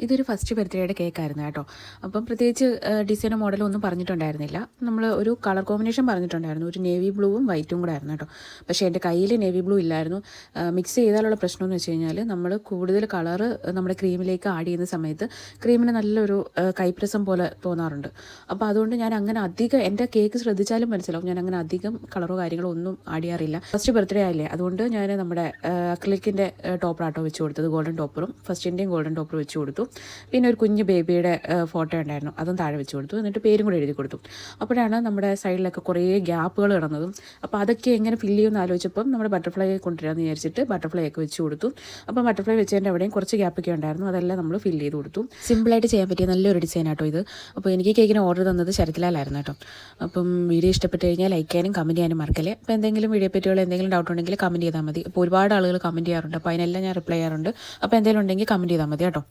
ഇതൊരു ഫസ്റ്റ് ബർത്ത്ഡേയുടെ കേക്കായിരുന്നു കേട്ടോ. അപ്പം പ്രത്യേകിച്ച് ഡിസൈനോ മോഡലോ ഒന്നും പറഞ്ഞിട്ടുണ്ടായിരുന്നില്ല. നമ്മൾ ഒരു കളർ കോമ്പിനേഷൻ പറഞ്ഞിട്ടുണ്ടായിരുന്നു. ഒരു നേവി ബ്ലൂവും വൈറ്റും കൂടെ ആയിരുന്നു കേട്ടോ. പക്ഷേ എൻ്റെ കയ്യിൽ നേവി ബ്ലൂ ഇല്ലായിരുന്നു. മിക്സ് ചെയ്താലുള്ള പ്രശ്നം എന്ന് വെച്ച് കഴിഞ്ഞാൽ നമ്മൾ കൂടുതൽ കളറ് നമ്മുടെ ക്രീമിലേക്ക് ആഡ് ചെയ്യുന്ന സമയത്ത് ക്രീമിന് നല്ലൊരു കൈപ്രസം പോലെ തോന്നാറുണ്ട്. അപ്പോൾ അതുകൊണ്ട് ഞാൻ അങ്ങനെ അധികം എൻ്റെ കേക്ക് ശ്രദ്ധിച്ചാലും മനസ്സിലാവും ഞാൻ അങ്ങനെ അധികം കളറോ കാര്യങ്ങളോ ഒന്നും ആഡ് ചെയ്യാറില്ല. ഫസ്റ്റ് ബർത്ത്ഡേ ആയില്ലേ, അതുകൊണ്ട് ഞാൻ നമ്മുടെ അക്രിലിക്കിൻ്റെ ടോപ്പറാട്ടോ വെച്ച് കൊടുത്തത്. ഗോൾഡൻ ടോപ്പറും ഫസ്റ്റിൻ്റെയും ഗോൾഡൻ ടോപ്പർ വെച്ച് കൊടുത്തു. പിന്നെ ഒരു കുഞ്ഞ് ബേബിയുടെ ഫോട്ടോ ഉണ്ടായിരുന്നു, അതും താഴെ വെച്ച് കൊടുത്തു. എന്നിട്ട് പേരും കൂടെ എഴുതി കൊടുത്തു. അപ്പോഴാണ് നമ്മുടെ സൈഡിലൊക്കെ കുറേ ഗ്യാപ്പുകൾ കിടന്നതും. അപ്പോൾ അതൊക്കെ എങ്ങനെ ഫില്ല് ചെയ്യുമെന്ന് ആലോചിച്ചപ്പം നമ്മുടെ ബട്ടർഫ്ലൈ കൊണ്ടുവരാമെന്ന് വിചാരിച്ചിട്ട് ബട്ടർഫ്ലൈ ഒക്കെ വെച്ച് കൊടുത്തു. അപ്പം ബട്ടർഫ്ലൈ വെച്ചതിൻ്റെ അവിടെയും കുറച്ച് ഗ്യാപ്പൊക്കെ ഉണ്ടായിരുന്നു, അതെല്ലാം നമ്മൾ ഫില്ല് ചെയ്ത് കൊടുത്തു. സിമ്പിളായിട്ട് ചെയ്യാൻ പറ്റിയ നല്ലൊരു ഡിസൈൻ ആട്ടോ ഇത്. അപ്പോൾ എനിക്ക് കേക്കിന് ഓർഡർ തന്നത് ശരത്ലാലായിരുന്നു കേട്ടോ. അപ്പം വീഡിയോ ഇഷ്ടപ്പെട്ട് കഴിഞ്ഞാൽ ലൈക്ക് ചെയ്യാനും കമൻറ്റ് ചെയ്യാനും മറക്കല്ലേ. അപ്പോൾ എന്തെങ്കിലും വീഡിയോ പറ്റിയുള്ള എന്തെങ്കിലും ഡൗട്ട് ഉണ്ടെങ്കിൽ കമൻറ്റ് ചെയ്താൽ മതി. അപ്പോൾ ഒരുപാട് ആളുകൾ കമൻറ്റ് ചെയ്യാറുണ്ട്, അപ്പോൾ അതിനെല്ലാം ഞാൻ റിപ്ലൈ ചെയ്യാറുണ്ട്. അപ്പോൾ എന്തെങ്കിലും ഉണ്ടെങ്കിൽ കമൻറ്റ് ചെയ്താൽ മതി കേട്ടോ.